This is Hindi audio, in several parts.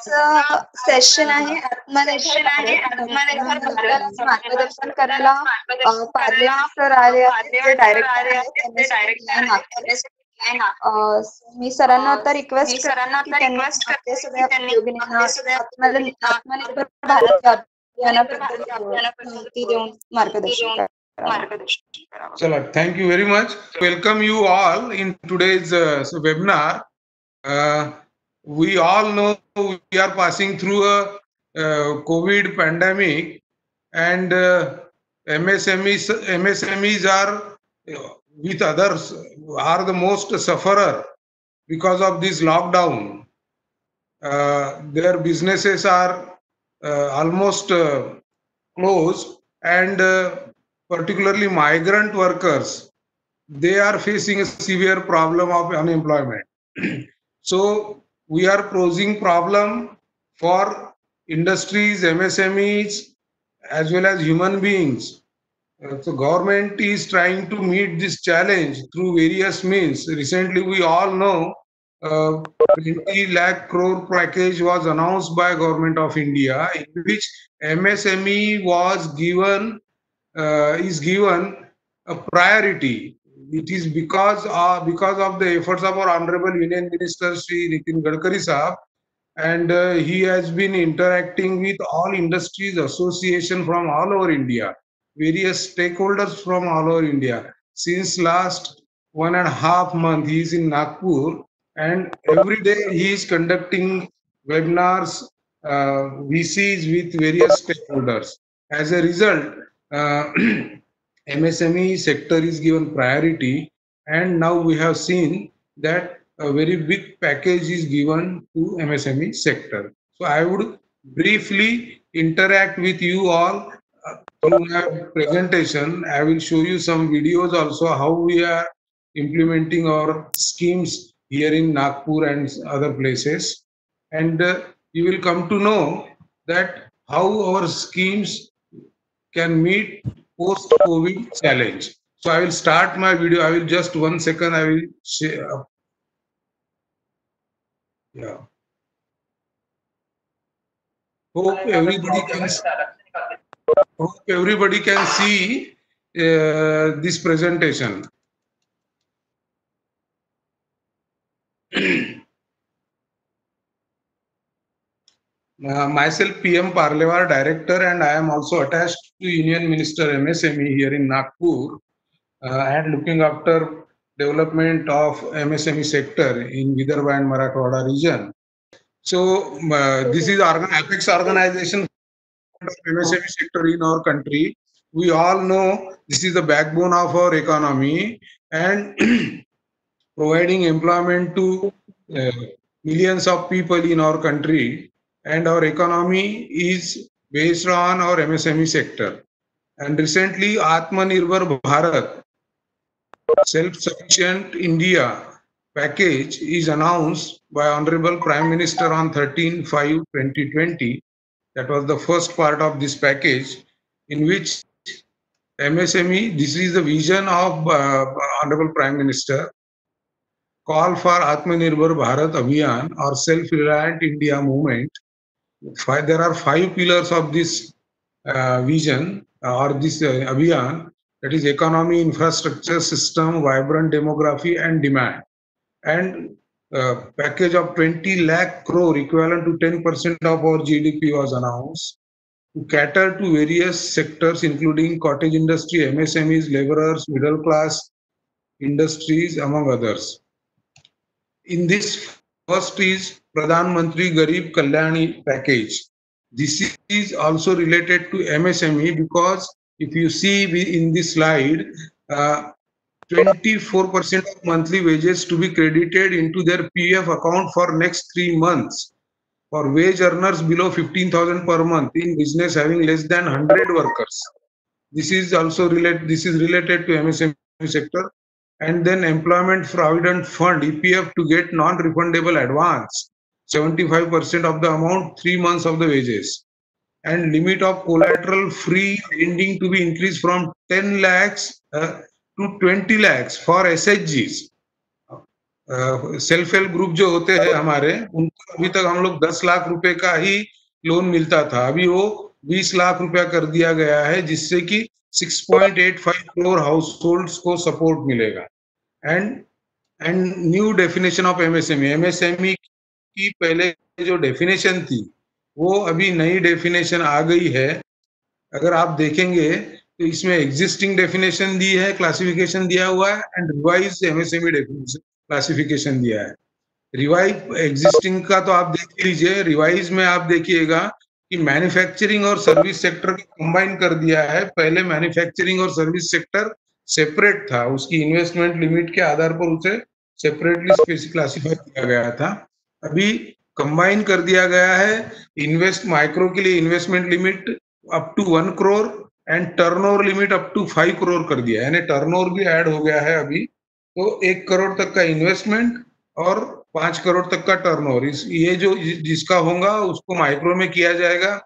आजचं सेशन आहे आत्मनिर्भर भारत मार्गदर्शन करायला पार्लेकर सर आले आहेत, जे डायरेक्टर आहेत MSME नागपूर. मी सरांना आता रिक्वेस्ट करते की त्यांनी आपल्या सगळ्या योजनेना आत्मनिर्भर भारत अभियानाबद्दल माहिती देऊन मार्गदर्शन करावं. Chala, thank you very much. Welcome you all in today's webinar. We all know we are passing through a COVID pandemic, and MSMEs are with others are the most sufferer because of this lockdown. Their businesses are almost closed, and particularly migrant workers, they are facing a severe problem of unemployment. So we are posing problem for industries, MSMEs, as well as human beings. So government is trying to meet this challenge through various means. Recently, we all know 20 lakh crore package was announced by Government of India, in which MSME was given is given a priority. It is because of the efforts of our Honorable Union Minister Shri Nitin Gadkari Sahab, and he has been interacting with all industries association from all over India, various stakeholders from all over India. Since last 1.5 months, he is in Nagpur, and every day he is conducting webinars, VCs with various stakeholders. As a result, MSME sector is given priority, and now we have seen that a very big package is given to MSME sector. So I would briefly interact with you all through my presentation. I will show you some videos also how we are implementing our schemes here in Nagpur and other places, and you will come to know that how our schemes can meet post-COVID challenge. So I will start my video. I will just 1 second. I will share. Yeah. Hope everybody can see this presentation. Myself, PM Parlewar, Director, and I am also attached to Union Minister MSME here in Nagpur, and looking after development of MSME sector in Vidarbha and Marathwada region. So this is Apex organization of MSME sector in our country. We all know this is the backbone of our economy, and providing employment to millions of people in our country, and our economy is based on our MSME sector. And recently, Atmanirbhar Bharat, Self-Sufficient India package is announced by Honorable Prime Minister on 13/5/2020. That was the first part of this package, in which MSME, this is the vision of Honorable Prime Minister, call for Atmanirbhar Bharat Abhiyan or Self-Reliant India movement. There are 5 pillars of this vision or this Abhiyan, that is economy, infrastructure, system, vibrant demography, and demand. And package of 20 lakh crore equivalent to 10% of our GDP was announced to cater to various sectors including cottage industry, MSMEs, laborers, middle class industries, among others. In this, first is Pradhan Mantri Garib Kalyani package. This is also related to MSME because if you see in this slide, 24% of monthly wages to be credited into their PF account for next 3 months for wage earners below 15,000 per month in business having less than 100 workers. This is also related. This is related to MSME sector. And then Employment Provident Fund EPF to get non-refundable advance 75% of the amount 3 months of the wages, and limit of collateral free lending to be increased from 10 lakhs to 20 lakhs for SHGs. Self help group जो होते हैं हमारे, उनको अभी तक हम लोग 10 लाख रुपए का ही लोन मिलता था, अभी वो 20 लाख रुपया कर दिया गया है, जिससे कि 6.85 करोड़ हाउस होल्ड्स को सपोर्ट मिलेगा। And and new definition of MSME, MSME की पहले जो डेफिनेशन थी वो अभी नई डेफिनेशन आ गई है। अगर आप देखेंगे तो इसमें एग्जिस्टिंग डेफिनेशन दी है, क्लासिफिकेशन दिया हुआ है, and revise MSME definition classification दिया है। रिवाइज एग्जिस्टिंग का तो आप देख लीजिए, रिवाइज में आप देखिएगा कि मैन्युफैक्चरिंग और सर्विस सेक्टर को कंबाइन कर दिया है। पहले मैन्युफैक्चरिंग और सर्विस सेक्टर सेपरेट था, उसकी इन्वेस्टमेंट लिमिट के आधार पर उसे सेपरेटली क्लासिफाई किया गया था। अभी कंबाइन कर दिया गया है। इन्वेस्ट माइक्रो के लिए investment limit up to 1 crore and turnover limit up to 5 crore कर दिया है, यानी टर्नओवर भी ऐड हो गया है अभी। तो 1 करोड़ तक का इन्वेस्टमेंट और 5 करोड़ तक का टर्नओवर, ये जो जिसका होगा उसको माइक्रो में किया जाएगा।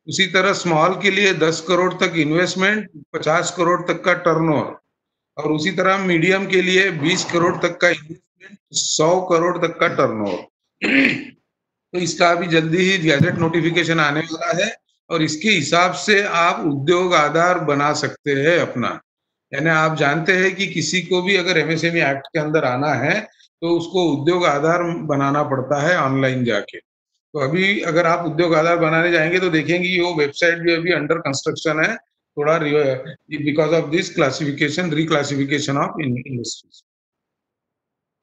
उसी तरह स्मॉल के लिए 10 करोड़ तक इन्वेस्टमेंट, 50 करोड़ तक का टर्नओवर, और उसी तरह मीडियम के लिए 20 करोड़ तक का इन्वेस्टमेंट, 100 करोड़ तक का टर्नओवर। तो इसका अभी जल्दी ही गैजेट नोटिफिकेशन आने वाला है, और इसके हिसाब से आप उद्योग आधार बना सकते हैं अपना। यानी आप जानते हैं कि किसी को भी अगर एमएसएमई एक्ट के अंदर आना है तो उसको उद्योग आधार बनाना पड़ता है ऑनलाइन जाके। तो अभी अगर आप उद्योग आधार बनाने जाएंगे तो देखेंगे कि वो वेबसाइट भी अभी अंडर कंस्ट्रक्शन है, थोड़ा because of this classification, reclassification of industries.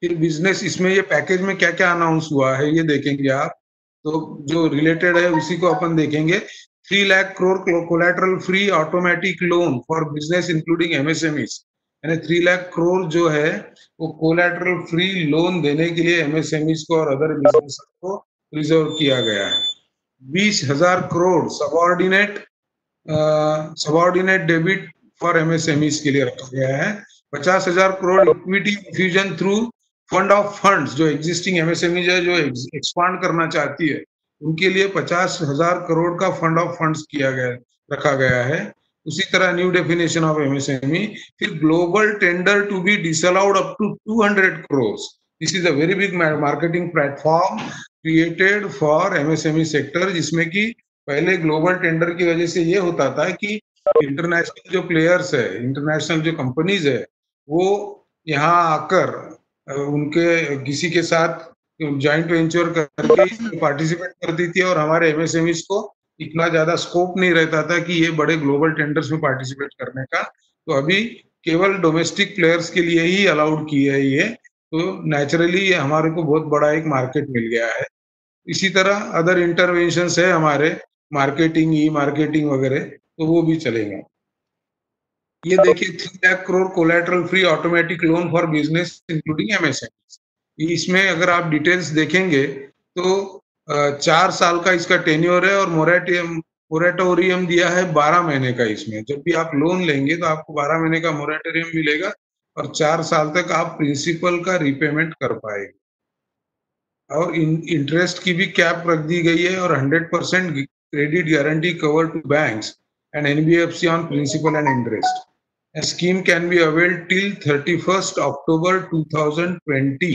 फिर बिजनेस, इसमें ये पैकेज में क्या क्या अनाउंस हुआ है ये देखेंगे आप, तो जो रिलेटेड है उसी को अपन देखेंगे। 3 lakh crore collateral free automatic loan for business including MSMEs, यानी 3 लाख करोड़ जो है वो कोलैटरल फ्री लोन देने के लिए एमएसएमईज को और अदर बिजनेस को रिजर्व किया गया है। 20,000 crore subordinate debit for MSMEs के लिए रखा गया है। 50,000 crore equity infusion through fund of funds, जो एग्जिस्टिंग एमएसएमई है जो एक्सपांड करना चाहती है उनके लिए 50,000 करोड़ का फंड ऑफ फंड्स रखा गया है। उसी तरह न्यू डेफिनेशन ऑफ एमएसएमई। फिर global tender to be disallowed up to 200 crore. This is a very big marketing platform created for MSME sector, जिसमें कि पहले ग्लोबल टेंडर की वजह से ये होता था कि इंटरनेशनल जो प्लेयर्स है, इंटरनेशनल जो कंपनीज है, वो यहाँ आकर उनके किसी के साथ जॉइंट वेंचर करके पार्टिसिपेट करती थी, और हमारे एमएसएमईज को इतना ज्यादा स्कोप नहीं रहता था कि ये बड़े ग्लोबल टेंडर्स में पार्टिसिपेट करने का। तो अभी केवल डोमेस्टिक प्लेयर्स के लिए ही अलाउड की है ये, तो नेचुरली ये हमारे को बहुत बड़ा एक मार्केट मिल गया है। इसी तरह अदर इंटरवेंशंस है हमारे, मार्केटिंग, ई मार्केटिंग वगैरह, तो वो भी चलेगा। ये देखिए 3 lakh crore collateral free automatic loan for business including MSME. इसमें अगर आप डिटेल्स देखेंगे तो 4 साल का इसका टेन्योर है, और मोरेटोरियम दिया है 12 महीने का। इसमें जब भी आप लोन लेंगे तो आपको 12 महीने का मोरेटोरियम मिलेगा, और 4 साल तक आप प्रिंसिपल का रिपेमेंट कर पाएंगे। और इंटरेस्ट की भी कैप रख दी गई है, और 100% credit guarantee cover to banks and NBFC on principal and interest. A scheme can be availed till 31st October 2020.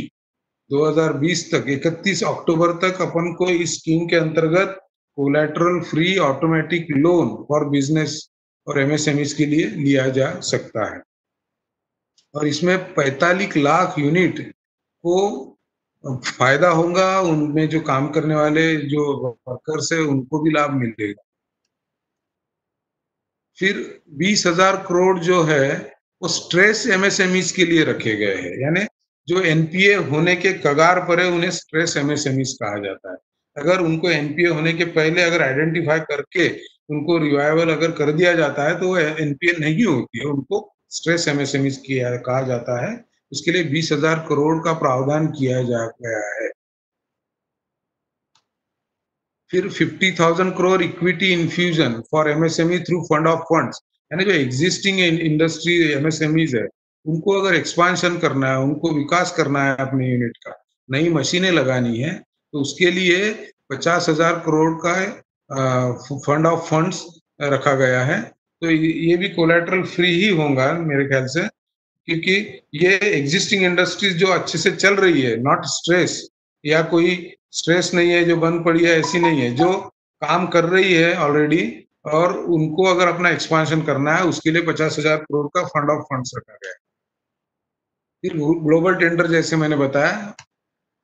2020 तक, 31 अक्टूबर तक अपन को इस स्कीम के अंतर्गत collateral free automatic loan for business और एमएसएमईज के लिए लिया जा सकता है। और इसमें 45 लाख यूनिट को फायदा होगा, उनमें जो काम करने वाले जो वर्कर्स है उनको भी लाभ मिलेगा। फिर 20,000 करोड़ जो है वो स्ट्रेस एमएसएमईज के लिए रखे गए हैं, यानी जो एनपीए होने के कगार पर है उन्हें स्ट्रेस एमएसएमईज कहा जाता है। अगर उनको एनपीए होने के पहले अगर आइडेंटिफाई करके उनको रिवाइवल अगर कर दिया जाता है तो वो एनपीए नहीं होती है, उनको स्ट्रेस एमएसएमईज कहा जाता है। उसके लिए 20,000 करोड़ का प्रावधान किया गया है। फिर 50,000 crore equity infusion for MSME through fund of funds, यानी जो एग्जिस्टिंग इंडस्ट्री एमएसएमईज है उनको अगर एक्सपांशन करना है, उनको विकास करना है अपने यूनिट का, नई मशीनें लगानी है, तो उसके लिए 50,000 करोड़ का फंड ऑफ फंड्स रखा गया है। तो ये भी कोलैटरल फ्री ही होगा मेरे ख्याल से, क्योंकि ये एग्जिस्टिंग इंडस्ट्रीज जो अच्छे से चल रही है, नॉट स्ट्रेस, या कोई स्ट्रेस नहीं है जो बंद पड़ी है, ऐसी नहीं है, जो काम कर रही है ऑलरेडी, और उनको अगर अपना एक्सपांशन करना है उसके लिए 50,000 करोड़ का फंड ऑफ फंड्स रखा गया है। फिर ग्लोबल टेंडर जैसे मैंने बताया,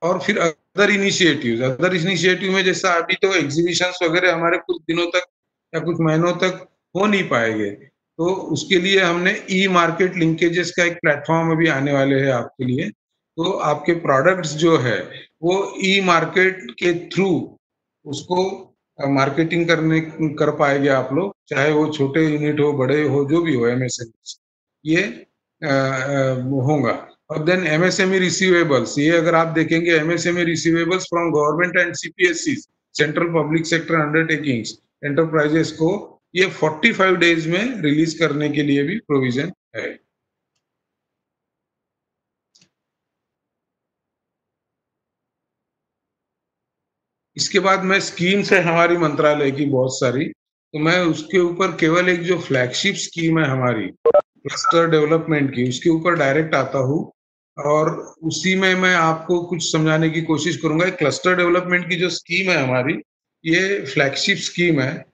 और फिर अदर इनिशिएटिव में जैसा अभी तो एग्जीबिशंस वगैरह हमारे कुछ दिनों तक या कुछ महीनों तक हो नहीं पाएंगे, तो उसके लिए हमने ई मार्केट लिंकेजेस का एक प्लेटफॉर्म अभी आने वाले हैं आपके लिए। तो आपके प्रोडक्ट्स जो है वो ई मार्केट के थ्रू उसको मार्केटिंग कर पाएंगे आप लोग, चाहे वो छोटे यूनिट हो, बड़े हो, जो भी हो, एमएसएमई ये होगा। और देन एमएसएमई रिसीवेबल्स, ये अगर आप देखेंगे MSME receivables from government and CPSC, central public sector undertakings, enterprises को ये 45 डेज में रिलीज करने के लिए भी प्रोविजन है। इसके बाद में स्कीम्स है हमारी मंत्रालय की बहुत सारी, तो मैं उसके ऊपर केवल एक जो फ्लैगशिप स्कीम है हमारी क्लस्टर डेवलपमेंट की, उसके ऊपर डायरेक्ट आता हूँ, और उसी में मैं आपको कुछ समझाने की कोशिश करूंगा। क्लस्टर डेवलपमेंट की जो स्कीम है हमारी, ये फ्लैगशिप स्कीम है,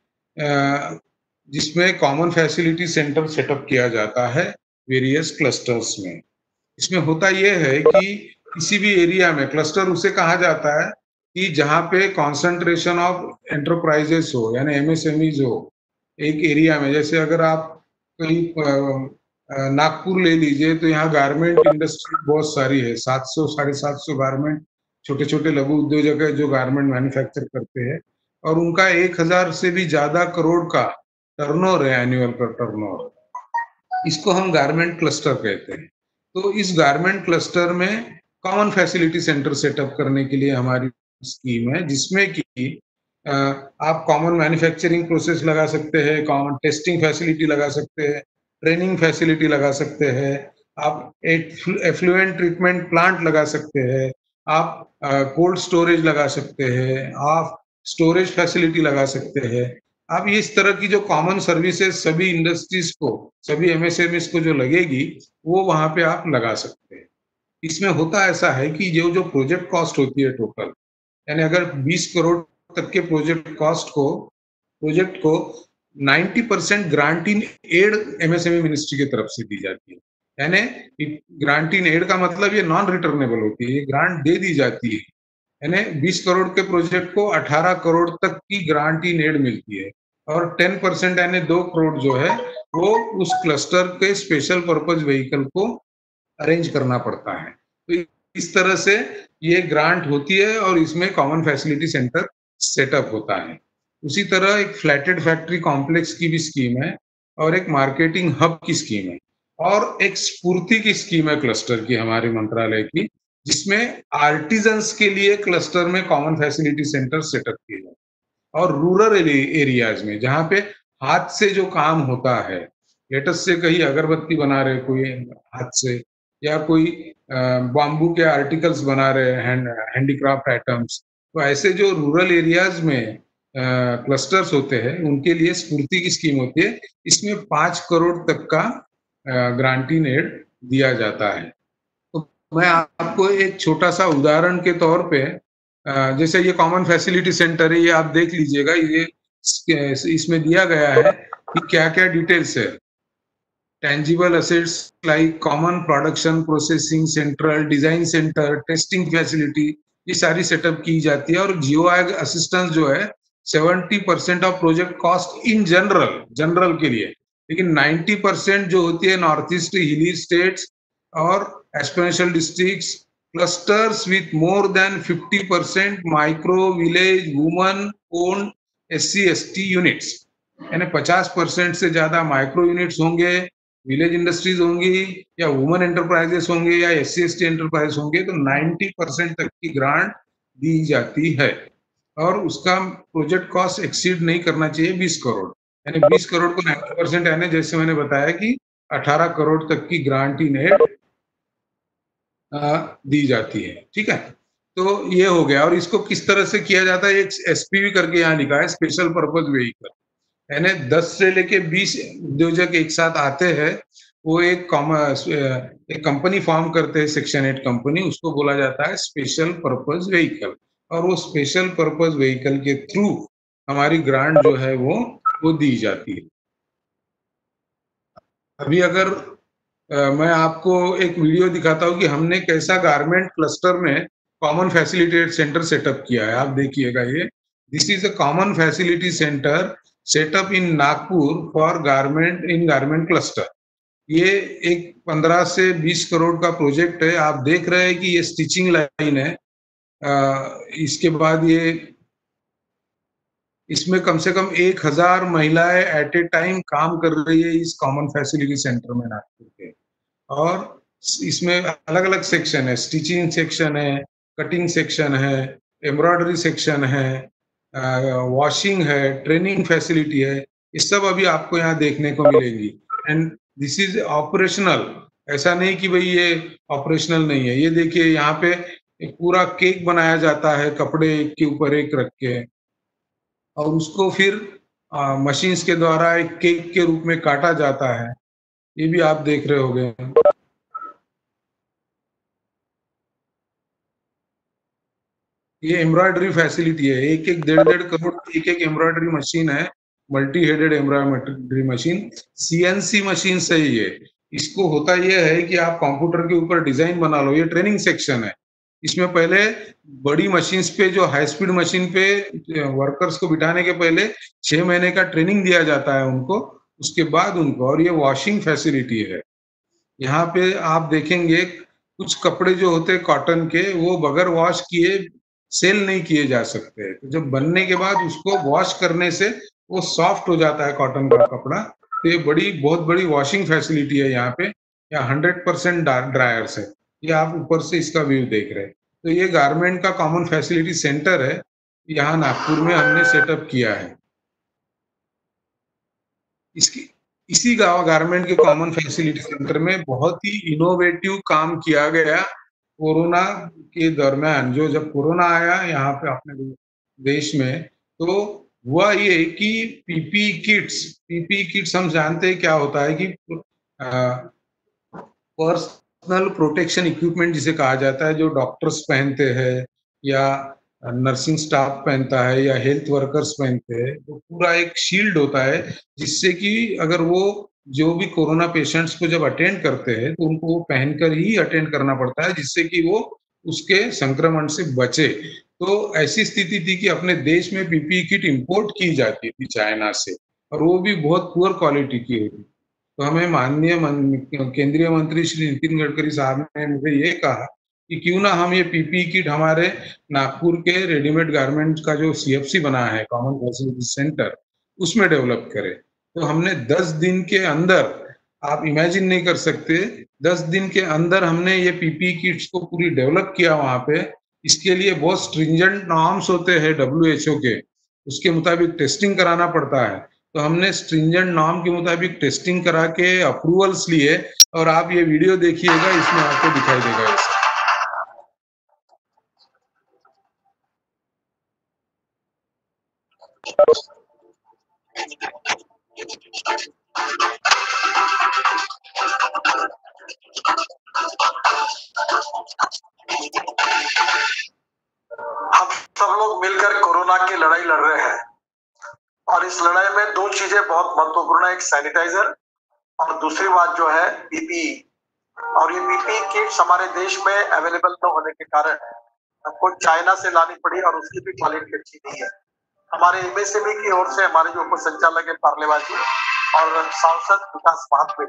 जिसमें कॉमन फैसिलिटी सेंटर सेटअप किया जाता है वेरियस क्लस्टर्स में। इसमें होता यह है कि किसी भी एरिया में क्लस्टर उसे कहा जाता है कि जहाँ पे कॉन्सेंट्रेशन ऑफ एंटरप्राइजेस हो, यानी एमएसएमईज हो एक एरिया में। जैसे अगर आप कहीं नागपुर ले लीजिए, तो यहाँ गारमेंट इंडस्ट्री बहुत सारी है, 700 750 गारमेंट छोटे छोटे लघु उद्योजक है जो गारमेंट मैन्युफैक्चर करते हैं, और उनका 1000 से भी ज्यादा करोड़ का टर्नओवर है, एनुअल का टर्नओवर। इसको हम गारमेंट क्लस्टर कहते हैं। तो इस गारमेंट क्लस्टर में कॉमन फैसिलिटी सेंटर सेटअप करने के लिए हमारी स्कीम है, जिसमें कि आप कॉमन मैन्युफैक्चरिंग प्रोसेस लगा सकते हैं, कॉमन टेस्टिंग फैसिलिटी लगा सकते हैं, ट्रेनिंग फैसिलिटी लगा सकते हैं, आप एक एफ्लुएंट ट्रीटमेंट प्लांट लगा सकते हैं, आप कोल्ड स्टोरेज लगा सकते हैं, आप स्टोरेज फैसिलिटी लगा सकते हैं। आप इस तरह की जो कॉमन सर्विसेज सभी इंडस्ट्रीज को, सभी एमएसएमईज को जो लगेगी, वो वहां पे आप लगा सकते हैं। इसमें होता ऐसा है कि जो जो प्रोजेक्ट कॉस्ट होती है टोटल, यानी अगर 20 करोड़ तक के प्रोजेक्ट को 90% grant in aid MSME ministry की तरफ से दी जाती है। यानी ग्रांट इन एड का मतलब ये नॉन रिटर्नेबल होती है, ये ग्रांट दे दी जाती है। यानी 20 करोड़ के प्रोजेक्ट को 18 करोड़ तक की ग्रांट इन एड मिलती है, और 10% यानी 2 करोड़ जो है वो उस क्लस्टर के स्पेशल पर्पज व्हीकल को अरेंज करना पड़ता है। तो इस तरह से ये ग्रांट होती है, और इसमें कॉमन फैसिलिटी सेंटर सेटअप होता है। उसी तरह एक फ्लैटेड फैक्ट्री कॉम्प्लेक्स की भी स्कीम है, और एक मार्केटिंग हब की स्कीम है, और एक स्फूर्ति की स्कीम है क्लस्टर की हमारे मंत्रालय की, जिसमें आर्टिजन्स के लिए क्लस्टर में कॉमन फैसिलिटी सेंटर सेटअप किए जाए। और रूरल एरियाज में जहाँ पे हाथ से जो काम होता है, लेटस से कहीं अगरबत्ती बना रहे कोई हाथ से, या कोई बाम्बू के आर्टिकल्स बना रहे हैं, हैंडीक्राफ्ट आइटम्स, तो ऐसे जो रूरल एरियाज में क्लस्टर्स होते हैं उनके लिए स्फूर्ति की स्कीम होती है। इसमें 5 करोड़ तक का ग्रांट इन एड दिया जाता है। तो मैं आपको एक छोटा सा उदाहरण के तौर पे, जैसे ये कॉमन फैसिलिटी सेंटर है, ये आप देख लीजिएगा, ये इसमें दिया गया है कि क्या क्या डिटेल्स है। tangible assets like common production processing central design center testing facility, ये सारी सेटअप की जाती है। और जियोआग असिस्टेंस जो है 70% of project cost in general के लिए, लेकिन 90% जो होती है नॉर्थ ईस्ट हिली स्टेट्स और aspirational districts, clusters with more than 50% micro village woman owned SC/ST units, यानी 50% से ज्यादा माइक्रो यूनिट्स होंगे, विलेज इंडस्ट्रीज होंगी, या वुमन एंटरप्राइजेस होंगे, या SC/ST एंटरप्राइज होंगे, तो 90% तक की ग्रांट दी जाती है। और उसका प्रोजेक्ट कॉस्ट एक्सीड नहीं करना चाहिए 20 करोड़, यानी 20 करोड़ को 90%, यानी जैसे मैंने बताया कि 18 करोड़ तक की ग्रांट इन एड दी जाती है। ठीक है, तो ये हो गया। और इसको किस तरह से किया जाता है, एक SPV करके यहाँ लिखा है, स्पेशल पर्पज व्हीकल, यानी 10 से लेके 20 उद्योजक एक साथ आते हैं वो एक कंपनी फॉर्म करते हैं, सेक्शन 8 कंपनी, उसको बोला जाता है स्पेशल पर्पस व्हीकल। और वो स्पेशल पर्पस व्हीकल के थ्रू हमारी ग्रांट जो है वो दी जाती है। अभी अगर मैं आपको एक वीडियो दिखाता हूँ कि हमने कैसा गारमेंट क्लस्टर में कॉमन फैसिलिटी सेंटर सेटअप किया है। आप देखिएगा, ये this is a common facility centre setup in Nagpur for garment cluster. ये एक 15 से 20 करोड़ का प्रोजेक्ट है। आप देख रहे हैं कि ये स्टिचिंग लाइन है। इसके बाद ये इसमें कम से कम 1000 महिलाएं एट ए टाइम काम कर रही है इस कॉमन फैसिलिटी सेंटर में नागपुर के। और इसमें अलग अलग सेक्शन है, स्टिचिंग सेक्शन है, कटिंग सेक्शन है, एम्ब्रॉयडरी सेक्शन है, वॉशिंग है, ट्रेनिंग फैसिलिटी है। ये सब अभी आपको यहाँ देखने को मिलेगी। And this is operational. ऐसा नहीं कि भाई ये ऑपरेशनल नहीं है। ये देखिए, यहाँ पे एक पूरा केक बनाया जाता है, कपड़े एक के ऊपर एक रख के, और उसको फिर मशीन्स के द्वारा एक केक के रूप में काटा जाता है। ये भी आप देख रहे होंगे। ये एम्ब्रॉयडरी फैसिलिटी है। एक एक 1.5 करोड़ एक एक एम्ब्रॉयडरी मशीन है, multi headed embroidery machine, CNC machine से ही है। इसको होता यह है कि आप कंप्यूटर के ऊपर डिजाइन बना लो। ये ट्रेनिंग सेक्शन है। इसमें पहले बड़ी मशीन पे, जो हाई स्पीड मशीन पे वर्कर्स को बिठाने के पहले 6 महीने का ट्रेनिंग दिया जाता है उनको, उसके बाद उनको। और ये वॉशिंग फैसिलिटी है। यहाँ पे आप देखेंगे कुछ कपड़े जो होते हैं कॉटन के, वो बगैर वॉश किए सेल नहीं किए जा सकते। तो जब बनने के बाद उसको वॉश करने से वो सॉफ्ट हो जाता है कॉटन का कपड़ा। तो ये बहुत बड़ी वॉशिंग फैसिलिटी है यहाँ पे। यहाँ 100% ड्रायर्स है। ये आप ऊपर से इसका व्यू देख रहे हैं। तो ये गारमेंट का कॉमन फैसिलिटी सेंटर है, यहाँ नागपुर में हमने सेटअप किया है। इसकी इसी गारमेंट के कॉमन फैसिलिटी सेंटर में बहुत ही इनोवेटिव काम किया गया कोरोना के दरमियान। जो जब कोरोना आया यहाँ पे अपने देश में, तो हुआ ये कि पीपी किट्स हम जानते हैं क्या होता है, कि पर्सनल प्रोटेक्शन इक्विपमेंट जिसे कहा जाता है, जो डॉक्टर्स पहनते हैं या नर्सिंग स्टाफ पहनता है या हेल्थ वर्कर्स पहनते हैं। तो पूरा एक शील्ड होता है, जिससे कि अगर वो जो भी कोरोना पेशेंट्स को जब अटेंड करते हैं तो उनको वो पहनकर ही अटेंड करना पड़ता है, जिससे कि वो उसके संक्रमण से बचे। तो ऐसी स्थिति थी कि अपने देश में पीपीई किट इंपोर्ट की जाती थी चाइना से, और वो भी बहुत पुअर क्वालिटी की होती। तो हमें माननीय केंद्रीय मंत्री श्री नितिन गडकरी साहब ने मुझे ये कहा कि क्यों ना हम ये पीपीई किट हमारे नागपुर के रेडीमेड गारमेंट का जो सीएफसी बना है, कॉमन फैसिलिटी सेंटर, उसमें डेवलप करें। तो हमने 10 दिन के अंदर, आप इमेजिन नहीं कर सकते, 10 दिन के अंदर हमने ये पीपीई किट्स को पूरी डेवलप किया वहां पे। इसके लिए बहुत स्ट्रिंजेंट नॉर्म्स होते हैं डब्ल्यूएचओ के, उसके मुताबिक टेस्टिंग कराना पड़ता है। तो हमने स्ट्रिंजेंट नॉर्म के मुताबिक टेस्टिंग करा के अप्रूवल्स लिए। और आप ये वीडियो देखिएगा, इसमें आपको दिखाई देगा ऐसा। हम सब लोग मिलकर कोरोना की लड़ाई लड़ रहे हैं, और इस लड़ाई में दो चीजें बहुत महत्वपूर्ण है, एक सैनिटाइजर और दूसरी बात जो है पीपीई। और ये पीपीई किट्स हमारे देश में अवेलेबल न होने के कारण हमको चाइना से लानी पड़ी, और उसकी भी क्वालिटी अच्छी नहीं है। हमारे एमएसएमई की ओर से हमारे जो उप संचालक है पार्लेवाल जी और सांसद विकास महात्मा,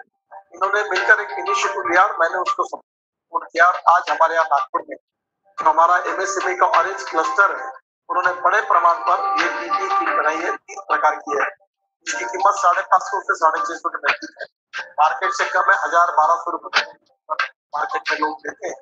इन्होंने मिलकर एक इनिशिएटिव लिया और मैंने उसको सपोर्ट किया। और आज हमारे यहाँ नागपुर में जो हमारा एमएसएमई का ऑरेंज क्लस्टर है, उन्होंने बड़े प्रमाण पर ये पीपीई किट बनाई है, 3 प्रकार की है। इसकी कीमत 550 से 650 रुपए है। मार्केट से कम है, 1000-1200 रुपए मार्केट में लोग देते हैं।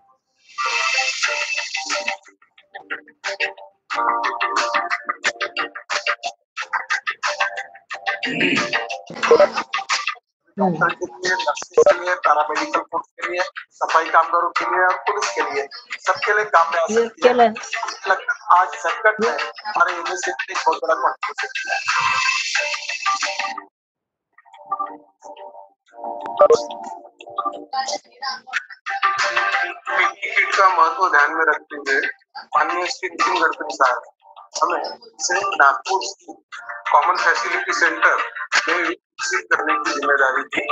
डॉक्टर के लिए, नर्सिस के लिए, पैरामेडिकल फोर्स के लिए, सफाई कामगारों के लिए और पुलिस के लिए, सबके लिए काम में आ सकती है। लगता है आज संकट में हमारे यूनिवर्सिटी ने बहुत बड़ा कंट्रीब्यूशन किया है। पीपीई किट का महत्व ध्यान में रखते हुए माननीय श्री नितिन गडकरी साहब हमें इसे नागपुर कॉमन फैसिलिटी सेंटर में विकसित करने की जिम्मेदारी दी।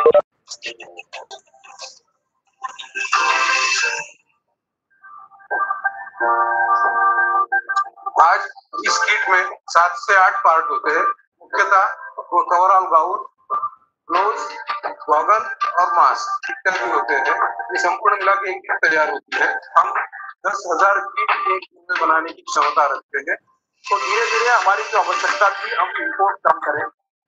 आज इस किट में 7 से 8 पार्ट होते हैं, मुख्यतः कवरऑल गाउन, ग्लोव्स, गॉगल और मास्क इत्यादि होते हैं। ये संपूर्ण मिला के एक किट तैयार होती है। हम 10,000 किट एक दिन में बनाने की क्षमता रखते हैं। तो धीरे धीरे हमारी जो आवश्यकता थी हम इम्पोर्ट कम करें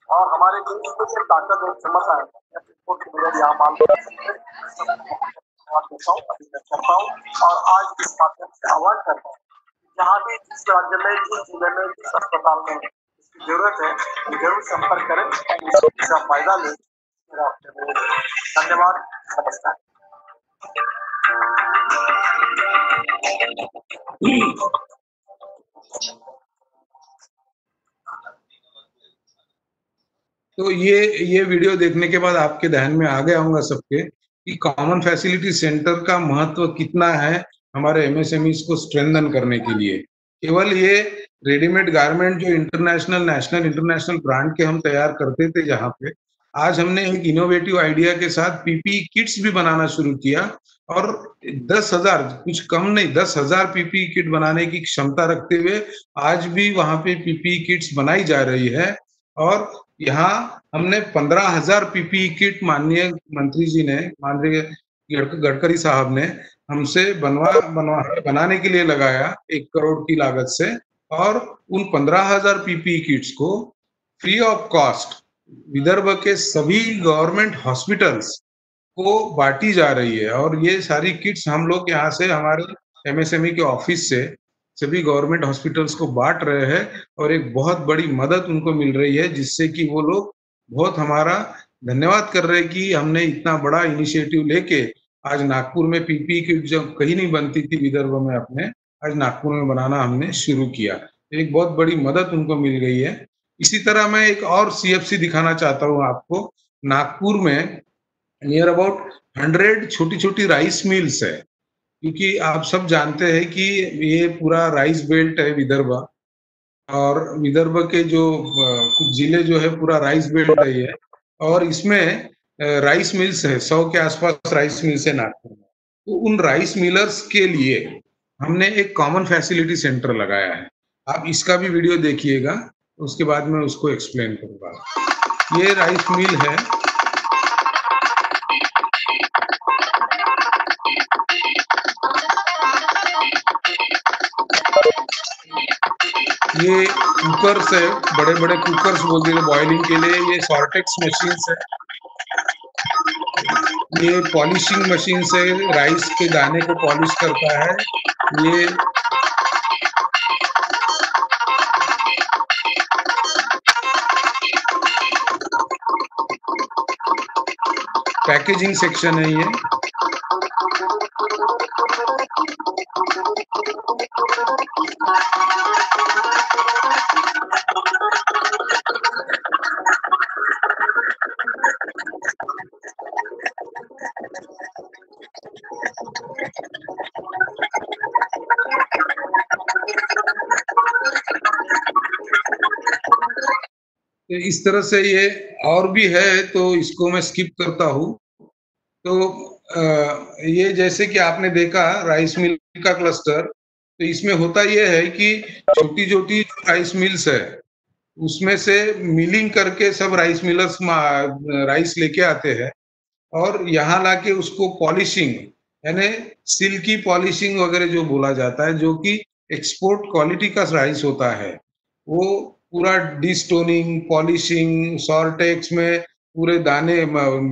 और हमारे देश को जो ताकत और क्षमता है इम्पोर्ट की बजाय यहाँ माल करता हूँ और आज इस माध्यम से आह्वान करता हूँ जहाँ भी जिस राज्य में, जिस जिले में, जिस अस्पताल में इसकी जरूरत है जरूर संपर्क करें, इसका फायदा लें। धन्यवाद, नमस्कार। तो ये वीडियो देखने के बाद आपके ध्यान में आ गया होगा सबके कि कॉमन फैसिलिटी सेंटर का महत्व कितना है हमारे एमएसएमईज को स्ट्रेंथन करने के लिए। केवल ये रेडीमेड गारमेंट जो इंटरनेशनल, नेशनल, इंटरनेशनल ब्रांड के हम तैयार करते थे, जहाँ पे आज हमने एक इनोवेटिव आइडिया के साथ पीपीई किट्स भी बनाना शुरू किया और 10,000, कुछ कम नहीं, 10,000 पीपीई किट बनाने की क्षमता रखते हुए आज भी वहां पे पीपीई किट्स बनाई जा रही है। और यहाँ हमने 15,000 पीपीई किट माननीय मंत्री जी ने, माननीय गडकरी साहब ने हमसे बनाने के लिए लगाया 1 करोड़ की लागत से, और उन 15,000 पीपीई किट्स को फ्री ऑफ कॉस्ट विदर्भ के सभी गवर्नमेंट हॉस्पिटल्स को बांटी जा रही है। और ये सारी किट्स हम लोग यहाँ से हमारे एमएसएमई के ऑफिस से सभी गवर्नमेंट हॉस्पिटल्स को बांट रहे हैं और एक बहुत बड़ी मदद उनको मिल रही है, जिससे कि वो लोग बहुत हमारा धन्यवाद कर रहे हैं कि हमने इतना बड़ा इनिशिएटिव लेके आज नागपुर में पीपीई किट जब कहीं नहीं बनती थी विदर्भ में, अपने आज नागपुर में बनाना हमने शुरू किया। एक बहुत बड़ी मदद उनको मिल गई है। इसी तरह मैं एक और सीएफसी दिखाना चाहता हूँ आपको। नागपुर में नियर अबाउट 100 छोटी छोटी राइस मिल्स है, क्योंकि आप सब जानते हैं कि ये पूरा राइस बेल्ट है विदर्भ, और विदर्भ के जो कुछ जिले जो है पूरा राइस बेल्ट है ये, और इसमें राइस मिल्स है, 100 के आसपास राइस मिल्स है नागपुर में। तो उन राइस मिलर्स के लिए हमने एक कॉमन फैसिलिटी सेंटर लगाया है। आप इसका भी वीडियो देखिएगा, उसके बाद मैं उसको एक्सप्लेन करूंगा। ये राइस मिल है, ये कुकर्स है, बड़े बड़े कुकर्स बोलते हैं बॉइलिंग के लिए। ये सॉर्टेक्स मशीन्स है, ये पॉलिशिंग मशीन से राइस के दाने को पॉलिश करता है। ये पैकेजिंग सेक्शन है। ये तो इस तरह से ये और भी है, तो इसको मैं स्किप करता हूँ। तो ये जैसे कि आपने देखा राइस मिल का क्लस्टर, तो इसमें होता ये है कि छोटी छोटी राइस मिल्स है, उसमें से मिलिंग करके सब राइस मिलर्स राइस लेके आते हैं और यहाँ लाके उसको पॉलिशिंग, यानी सिल्की पॉलिशिंग वगैरह जो बोला जाता है, जो कि एक्सपोर्ट क्वालिटी का राइस होता है, वो पूरा डिस्टोनिंग, पॉलिशिंग, सॉर्टेक्स में पूरे दाने,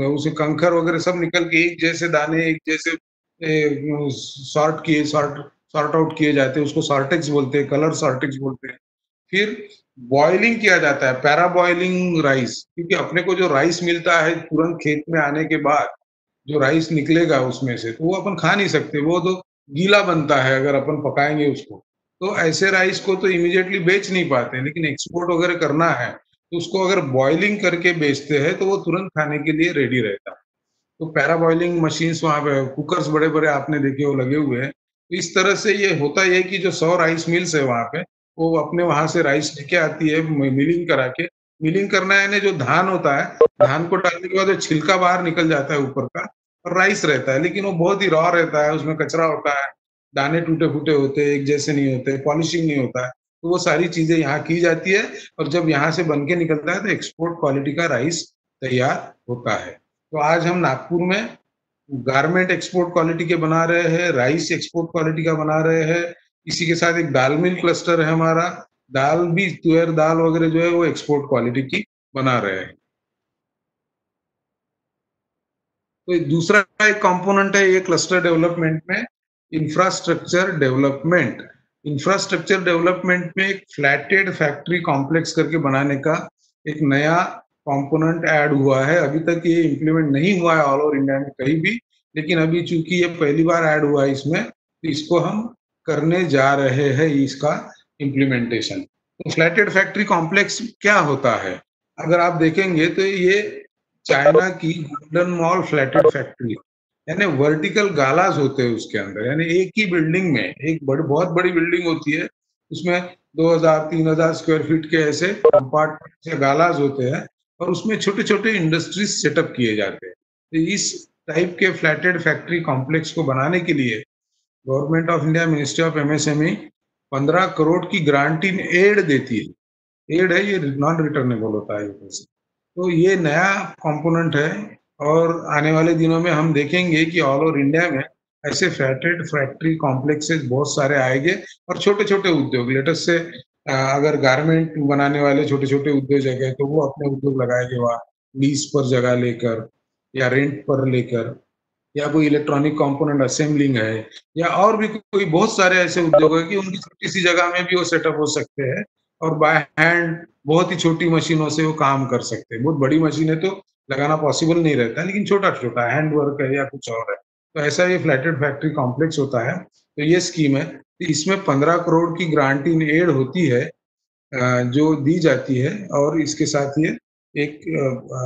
उसे कंकर वगैरह सब निकल के एक जैसे दाने, एक जैसे सॉर्ट आउट किए जाते हैं, उसको सॉर्टेक्स बोलते हैं, कलर सॉर्टेक्स बोलते हैं। फिर बॉइलिंग किया जाता है, पैरा बॉइलिंग राइस, क्योंकि अपने को जो राइस मिलता है तुरंत खेत में आने के बाद जो राइस निकलेगा उसमें से, तो वो अपन खा नहीं सकते, वो तो गीला बनता है अगर अपन पकाएंगे उसको। तो ऐसे राइस को तो इमीडिएटली बेच नहीं पाते, लेकिन एक्सपोर्ट वगैरह करना है तो उसको अगर बॉइलिंग करके बेचते हैं तो वो तुरंत खाने के लिए रेडी रहता है। तो पैराबॉइलिंग मशीन्स वहाँ पे, कुकर्स बड़े बड़े आपने देखे वो लगे हुए हैं। तो इस तरह से ये होता है कि जो 100 राइस मिल्स है वहाँ पे, वो अपने वहां से राइस लेके आती है मिलिंग करा के। मिलिंग करना यानी जो धान होता है, धान को डालने के बाद जो छिलका बाहर निकल जाता है ऊपर का, और राइस रहता है, लेकिन वो बहुत ही रॉ रहता है, उसमें कचरा होता है, दाने टूटे फूटे होते हैं, एक जैसे नहीं होते, पॉलिशिंग नहीं होता है। तो वो सारी चीजें यहाँ की जाती है, और जब यहाँ से बन के निकलता है तो एक्सपोर्ट क्वालिटी का राइस तैयार होता है। तो आज हम नागपुर में गारमेंट एक्सपोर्ट क्वालिटी के बना रहे हैं, राइस एक्सपोर्ट क्वालिटी का बना रहे हैं। इसी के साथ एक दाल मिल क्लस्टर है हमारा, दाल भी, तुअर दाल वगैरह जो है वो एक्सपोर्ट क्वालिटी की बना रहे हैं। तो दूसरा एक कंपोनेंट है ये क्लस्टर डेवलपमेंट में, इंफ्रास्ट्रक्चर डेवलपमेंट। इंफ्रास्ट्रक्चर डेवलपमेंट में एक फ्लैटेड फैक्ट्री कॉम्प्लेक्स करके बनाने का एक नया कंपोनेंट ऐड हुआ है। अभी तक ये इम्प्लीमेंट नहीं हुआ है ऑल ओवर इंडिया में कहीं भी, लेकिन अभी चूंकि ये पहली बार ऐड हुआ है इसमें, तो इसको हम करने जा रहे हैं इसका इम्प्लीमेंटेशन। तो फ्लैटेड फैक्ट्री कॉम्प्लेक्स क्या होता है, अगर आप देखेंगे तो ये चाइना की गोल्डन मॉल फ्लैटेड फैक्ट्री, यानी वर्टिकल गालाज होते हैं उसके अंदर, यानी एक ही बिल्डिंग में एक बहुत बड़ी बिल्डिंग होती है, उसमें 2000-3000 स्क्वायर फीट के ऐसे कंपार्टमेंट या गालाज होते हैं, और उसमें छोटे छोटे इंडस्ट्रीज सेटअप किए जाते हैं। तो इस टाइप के फ्लैटेड फैक्ट्री कॉम्प्लेक्स को बनाने के लिए government of India, ministry of MSME 15 crore की ग्रांट इन एड देती है। एड है, ये नॉन रिटर्नेबल होता है ये। तो ये नया कंपोनेंट है, और आने वाले दिनों में हम देखेंगे कि ऑल ओवर इंडिया में ऐसे फ्लैटेड फैक्ट्री कॉम्प्लेक्सेस बहुत सारे आएंगे, और छोटे छोटे उद्योग, लेटेस्ट से अगर गारमेंट बनाने वाले छोटे छोटे उद्योग जगह, तो वो अपने उद्योग लगाएंगे वहाँ लीज पर जगह लेकर या रेंट पर लेकर, या कोई इलेक्ट्रॉनिक कंपोनेंट असेंबलिंग है, या और भी कोई बहुत सारे ऐसे उद्योग है कि उनकी छोटी सी जगह में भी वो सेटअप हो सकते हैं, और बाय हैंड बहुत ही छोटी मशीनों से वो काम कर सकते हैं। बहुत बड़ी मशीनें तो लगाना पॉसिबल नहीं रहता है, लेकिन छोटा छोटा हैंड वर्क है या कुछ और है, तो ऐसा ये फ्लैटेड फैक्ट्री कॉम्प्लेक्स होता है। तो ये स्कीम है, तो इसमें 15 करोड़ की ग्रांट इन एड होती है जो दी जाती है, और इसके साथ ये एक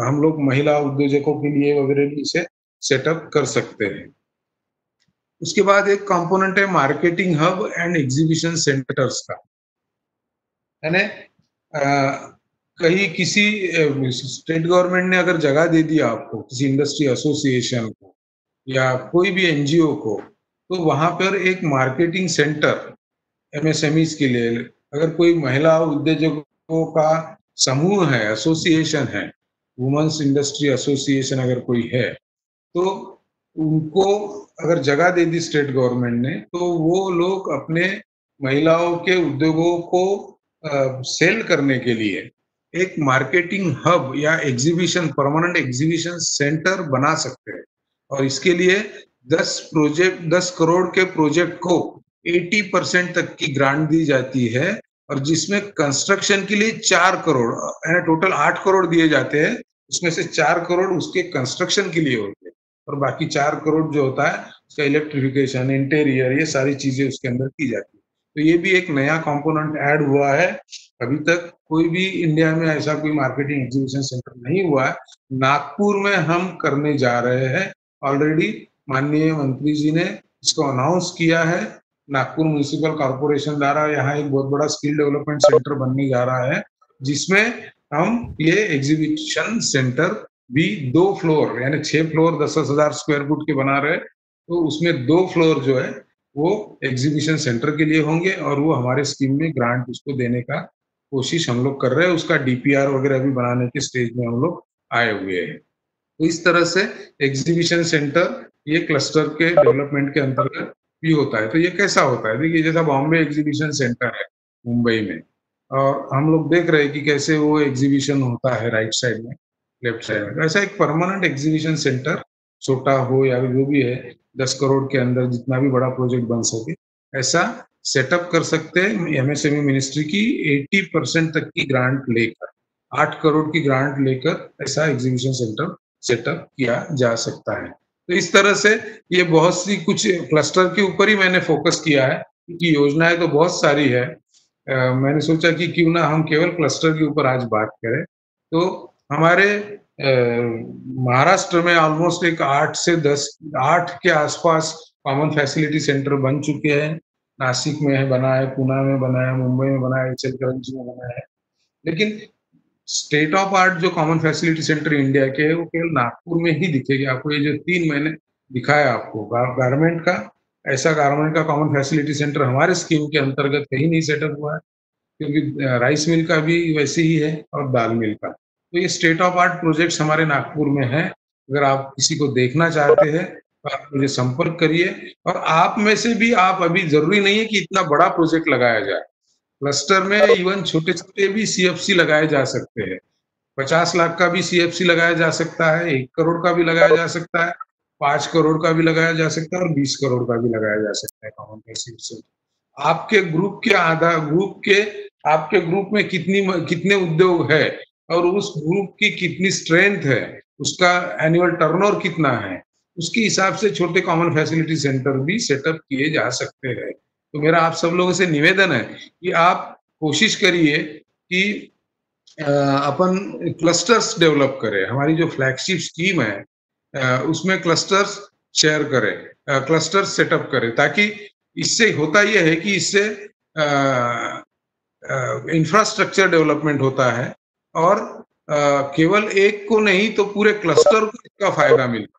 हम लोग महिला उद्योजकों के लिए वगैरह भी इसे सेटअप कर सकते हैं। उसके बाद एक कंपोनेंट है marketing hub and exhibition centres का, यानी कहीं किसी स्टेट गवर्नमेंट ने अगर जगह दे दी आपको, किसी इंडस्ट्री एसोसिएशन को या कोई भी एनजीओ को, तो वहां पर एक मार्केटिंग सेंटर एमएसएमईज के लिए, अगर कोई महिला उद्योजकों का समूह है, एसोसिएशन है, वुमेन्स इंडस्ट्री एसोसिएशन अगर कोई है, तो उनको अगर जगह दे दी स्टेट गवर्नमेंट ने, तो वो लोग अपने महिलाओं के उद्योगों को सेल करने के लिए एक मार्केटिंग हब या एग्जीबिशन, परमानेंट एग्जीबिशन सेंटर बना सकते हैं। और इसके लिए 10 करोड़ के प्रोजेक्ट को 80% तक की ग्रांट दी जाती है, और जिसमें कंस्ट्रक्शन के लिए 4 करोड़, यानी टोटल 8 करोड़ दिए जाते हैं, उसमें से 4 करोड़ उसके कंस्ट्रक्शन के लिए होते हैं, और बाकी 4 करोड़ जो होता है उसका इलेक्ट्रिफिकेशन, इंटीरियर, ये सारी चीजें उसके अंदर की जाती है। तो ये भी एक नया कंपोनेंट ऐड हुआ है। अभी तक कोई भी इंडिया में ऐसा कोई मार्केटिंग एग्जीबिशन सेंटर नहीं हुआ है, नागपुर में हम करने जा रहे हैं। ऑलरेडी माननीय मंत्री जी ने इसको अनाउंस किया है। नागपुर म्युनिसिपल कॉर्पोरेशन द्वारा यहाँ एक बहुत बड़ा स्किल डेवलपमेंट सेंटर बनने जा रहा है, जिसमें हम ये एग्जीबिशन सेंटर भी 2 फ्लोर, यानी 6 फ्लोर 10,000 स्क्वायर फुट के बना रहे, तो उसमें 2 फ्लोर जो है वो एग्जीबिशन सेंटर के लिए होंगे, और वो हमारे स्कीम में ग्रांट उसको देने का कोशिश हम लोग कर रहे हैं। उसका डीपीआर वगैरह भी बनाने के स्टेज में हम लोग आए हुए हैं। तो इस तरह से एग्जीबिशन सेंटर ये क्लस्टर के डेवलपमेंट के अंतर्गत भी होता है। तो ये कैसा होता है, देखिए जैसा बॉम्बे एग्जीबिशन सेंटर है मुंबई में, और हम लोग देख रहे हैं कि कैसे वो एग्जीबिशन होता है राइट साइड में, लेफ्ट साइड में। ऐसा एक परमानेंट एग्जीबिशन सेंटर, छोटा हो या जो भी है, 10 करोड़ के अंदर जितना भी बड़ा प्रोजेक्ट बन सके, ऐसा सेटअप कर सकते हैं एमएसएमई मिनिस्ट्री की 80% तक की ग्रांट लेकर, 8 करोड़ की ग्रांट लेकर ऐसा एग्जीबिशन सेंटर सेटअप किया जा सकता है। तो इस तरह से ये बहुत सी कुछ क्लस्टर के ऊपर ही मैंने फोकस किया है, क्योंकि योजनाएं तो बहुत सारी है। मैंने सोचा कि क्यों ना हम केवल क्लस्टर के ऊपर आज बात करें। तो हमारे महाराष्ट्र में ऑलमोस्ट एक 8 के आसपास कॉमन फैसिलिटी सेंटर बन चुके हैं। नासिक में है, बना है, पुणे में बना है, मुंबई में बना है, इचलकरंजी में बना है। लेकिन स्टेट ऑफ आर्ट जो कॉमन फैसिलिटी सेंटर इंडिया के है वो केवल नागपुर में ही दिखेगी आपको। ये जो 3 महीने दिखाया आपको गारमेंट का, ऐसा गारमेंट का कॉमन फैसिलिटी सेंटर हमारे स्कीम के अंतर्गत कहीं नहीं सेटअप हुआ है, क्योंकि राइस मिल का भी वैसे ही है और दाल मिल का। तो ये स्टेट ऑफ आर्ट प्रोजेक्ट्स हमारे नागपुर में है। अगर आप किसी को देखना चाहते हैं तो आप मुझे संपर्क करिए। और आप में से भी, आप अभी जरूरी नहीं है कि इतना बड़ा प्रोजेक्ट लगाया जाए, क्लस्टर में इवन छोटे छोटे भी CFC लगाए जा सकते हैं। 50 लाख का भी CFC लगाया जा सकता है, 1 करोड़ का भी लगाया जा सकता है, 5 करोड़ का भी लगाया जा सकता है और 20 करोड़ का भी लगाया जा सकता है कॉमन फैसिलिटी। आपके ग्रुप के आपके ग्रुप में कितने उद्योग है और उस ग्रुप की कितनी स्ट्रेंथ है, उसका एनुअल टर्नओवर कितना है, उसके हिसाब से छोटे कॉमन फैसिलिटी सेंटर भी सेटअप किए जा सकते हैं। तो मेरा आप सब लोगों से निवेदन है कि आप कोशिश करिए कि अपन क्लस्टर्स डेवलप करें। हमारी जो फ्लैगशिप स्कीम है उसमें क्लस्टर्स शेयर करें, क्लस्टर्स सेटअप करें, ताकि इससे होता यह है कि इससे इंफ्रास्ट्रक्चर डेवलपमेंट होता है और केवल एक को नहीं तो पूरे क्लस्टर को इसका फायदा मिलता है।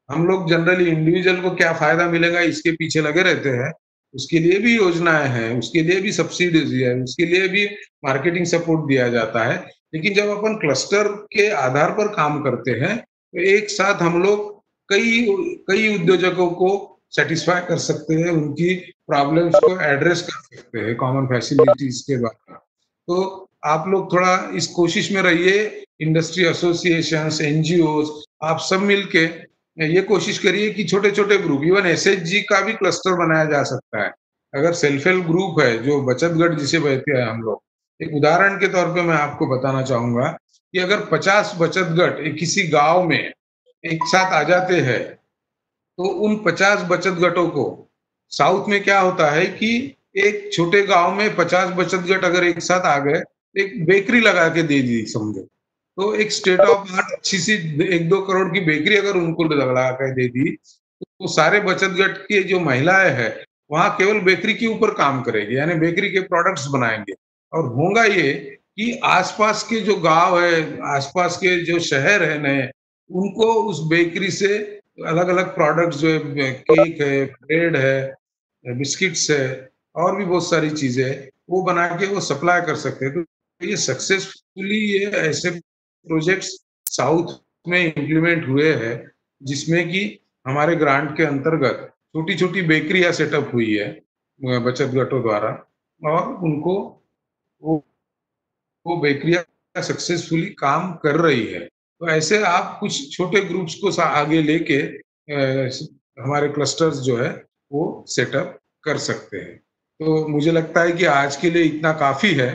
हम लोग जनरली इंडिविजुअल को क्या फायदा मिलेगा इसके पीछे लगे रहते हैं, उसके लिए भी योजनाएं हैं, उसके लिए भी सब्सिडीज है, उसके लिए भी मार्केटिंग सपोर्ट दिया जाता है। लेकिन जब अपन क्लस्टर के आधार पर काम करते हैं तो एक साथ हम लोग कई उद्योजकों को सेटिस्फाई कर सकते हैं, उनकी प्रॉब्लम्स को एड्रेस कर सकते हैं कॉमन फैसिलिटीज के द्वारा। तो आप लोग थोड़ा इस कोशिश में रहिए, इंडस्ट्री एसोसिएशंस, NGOs, आप सब मिलके ये कोशिश करिए कि छोटे छोटे ग्रुप, इवन SHG का भी क्लस्टर बनाया जा सकता है। अगर सेल्फ हेल्प ग्रुप है, जो बचत गट जिसे कहते हैं हम लोग, एक उदाहरण के तौर पे मैं आपको बताना चाहूंगा कि अगर 50 बचत गट किसी गांव में एक साथ आ जाते हैं तो उन 50 बचत गटों को, साउथ में क्या होता है कि एक छोटे गांव में 50 बचत गट अगर एक साथ आ गए, एक बेकरी लगा के दे दी समझो, तो एक स्टेट ऑफ आर्ट अच्छी सी 1-2 करोड़ की बेकरी अगर उनको लगा कर दे दी, तो सारे बचत गट की जो महिलाएं हैं वहां केवल बेकरी के ऊपर काम करेगी, यानी बेकरी के प्रोडक्ट्स बनाएंगे। और होगा ये कि आसपास के जो गांव है, आसपास के जो शहर है नए, उनको उस बेकरी से अलग अलग प्रोडक्ट्स, जो है केक है, ब्रेड है, बिस्किट्स है और भी बहुत सारी चीजें है, वो बना के वो सप्लाई कर सकते हैं। तो ये सक्सेसफुली ये ऐसे प्रोजेक्ट्स साउथ में इम्प्लीमेंट हुए हैं, जिसमें कि हमारे ग्रांट के अंतर्गत छोटी छोटी बेकरियां सेटअप हुई है बचत गटों द्वारा, और उनको वो बेकरियां सक्सेसफुली काम कर रही है। तो ऐसे आप कुछ छोटे ग्रुप्स को आगे लेके हमारे क्लस्टर्स जो है वो सेटअप कर सकते हैं। तो मुझे लगता है कि आज के लिए इतना काफी है।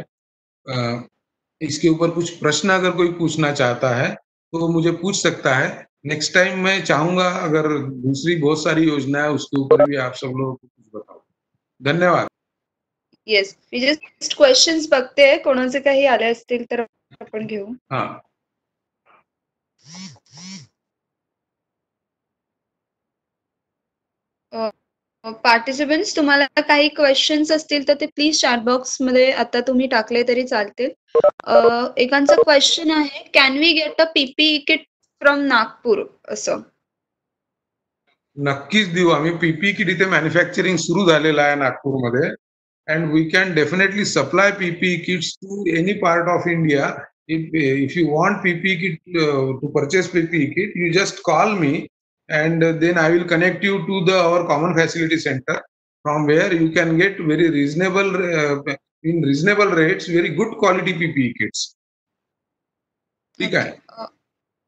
इसके ऊपर कुछ प्रश्न अगर कोई पूछना चाहता है तो मुझे पूछ सकता है। नेक्स्ट टाइम मैं चाहूंगा अगर दूसरी बहुत सारी योजना है उसके ऊपर भी आप सब लोगों को कुछ बताओ। धन्यवाद। येस, मी जस्ट क्वेश्चन्स बघते, कोणाचे काही आले असतील तर आपण घेऊ. हां. पार्टिसिपेंट्स, तुम्हाला काही क्वेश्चन्स असतील तर ते प्लीज चॅट बॉक्स मध्ये आता तुम्ही टाकले तरी चालतील. एकांचा क्वेश्चन आहे, can we get a PPE kit from Nagpur असं. नक्कीच देऊ आम्ही. PPE किट इथे मॅन्युफॅक्चरिंग सुरू झालेलं आहे नागपूरमध्ये, and we can definitely supply PPE kits to any part of India. If you want PPE kit to purchase PPE kit, you just call me and then I will connect you to our common facility center, from where you can get very reasonable in reasonable rates very good quality PPE kits. ठीक आहे.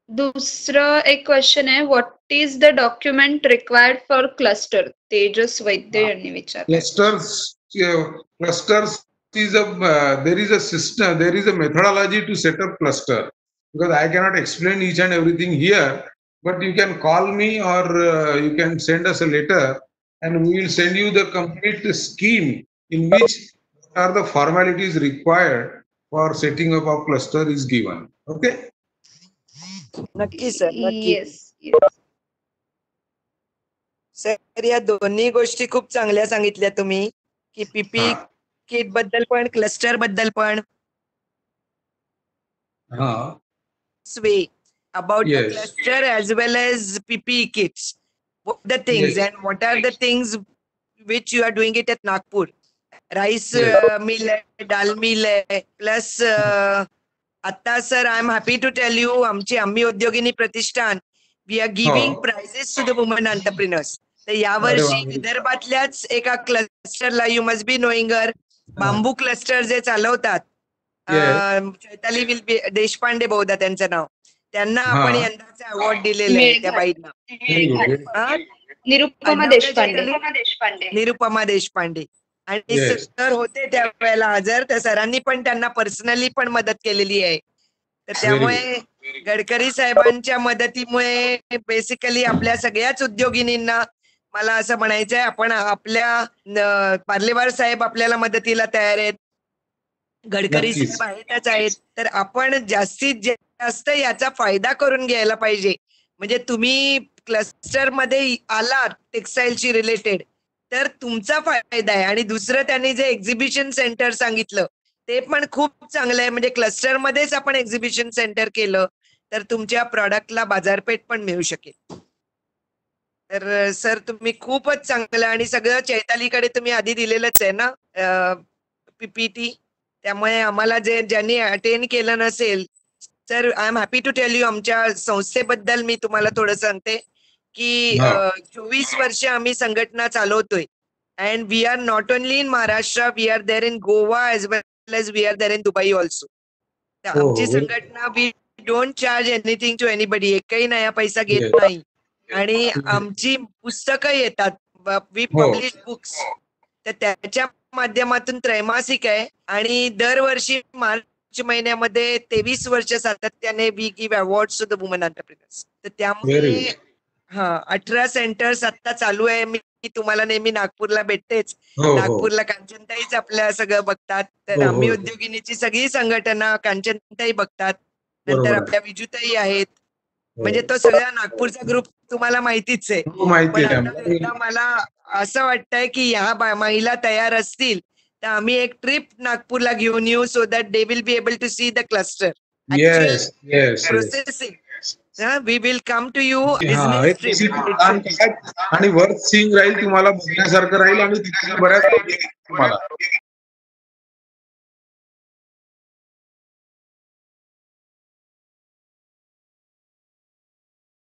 दुसरं एक क्वेश्चन आहे, what is the document required for cluster? Tejas Vaidya यांनी विचारलं. Clusters is there is a system, there is a methodology to set up cluster, because I cannot explain each and everything here, but you can call me or you can send us a letter and we will send you the complete scheme in which are the formalities required for setting up of cluster is given. Okay. नक्की सर, नक्की. Yes yes. सर या दोन्ही गोष्टी खूप चांगल्या सांगितल्या तुम्ही, की पीपी हा. किट बद्दल पण, क्लस्टर बद्दल पण. हा. way about the Yes. cluster as well as PPE kits. What the things Yes. and what are the things which you are doing it at Nagpur? Rice Yes. mill hai, dal mill hai, plus Atta sir, I am happy to tell you, आमची आम्ही उद्योगिनी प्रतिष्ठान, we are giving हो. prizes to the women entrepreneurs. तर अरे यावर्षी वा. विदर्भातल्याच एका क्लस्टरला, you must be knowing her, bamboo cluster जे चालवतात, Yes. Chaitali will be Deshpande बहुधा त्यांचं नाव, त्यांना हा. आपण यंदाचा अवॉर्ड दिलेला आहे त्या बाईंना. Very good. Very good. हा? निरुपमा आठवते देशपांडे. चैताली? निरुपमा देशपांडे. आणि Yes. सर होते त्यावेळेला हजर, त्या सरांनी पण त्यांना पर्सनली पण मदत केलेली आहे. तर त्यामुळे गडकरी साहेबांच्या मदतीमुळे बेसिकली आपल्या सगळ्याच उद्योगिनींना मला असं म्हणायचंय, आपण आपल्या पार्लेवार साहेब आपल्याला मदतीला तयार आहेत, गडकरी नक्कीच. साहेब आहेतच आहेत. तर आपण जास्तीत जास्त याचा फायदा करून घ्यायला पाहिजे. म्हणजे तुम्ही क्लस्टर मध्ये आलात टेक्सटाईलशी रिलेटेड, तर तुमचा फायदा आहे. आणि दुसरं त्यांनी जे एक्झिबिशन सेंटर सांगितलं ते पण खूप चांगलं आहे. म्हणजे क्लस्टर मध्येच आपण एक्झिबिशन सेंटर केलं तर तुमच्या प्रॉडक्टला बाजारपेठ पण मिळू शकेल. तर सर तुम्ही खूपच चांगलं, आणि सगळं चैतालीकडे तुम्ही आधी दिलेलंच आहे ना पीपीटी, त्यामुळे आम्हाला ज्यांनी अटेंड केलं नसेल, sir I am happy to tell you, आमच्या संस्थेबद्दल मी तुम्हाला थोडं सांगते की 24 वर्ष आम्ही संघटना चालवतोय. And we are not only in Maharashtra, we are there in Goa as well as we are there in Dubai also. तर आमची संघटना, we don't charge anything to anybody, एकही नया पैसा घेत नाही. आणि आमची पुस्तकं येतात, वी पब्लिश बुक्स, तर त्याच्या माध्यमातून त्रैमासिक आहे. आणि दरवर्षी मार्च महिन्यामध्ये 23 वर्ष सातत्याने we give awards to the woman entrepreneurs. तर त्यामुळे 18 सेंटर्स आता चालू आहे. मी तुम्हाला नेहमी नागपूरला भेटतेच, नागपूरला कांचनताईच आपल्या सगळं बघतात. तर आम्ही उद्योगिनीची सगळी संघटना कांचनताई बघतात, नंतर आपल्या विजूताई आहेत. म्हणजे तो सगळा नागपूरचा ग्रुप तुम्हाला माहितीच आहे. पण आता मला असं वाटतंय की ह्या महिला तयार असतील तर आम्ही एक ट्रिप नागपूरला घेऊन येऊ, so that they will be able to see the cluster processing. We will come to you business trip. आणि वर्थ सीइंग राहील, तुम्हाला बघण्यासारखं राहील, आणि तिथे बऱ्याच तुम्हाला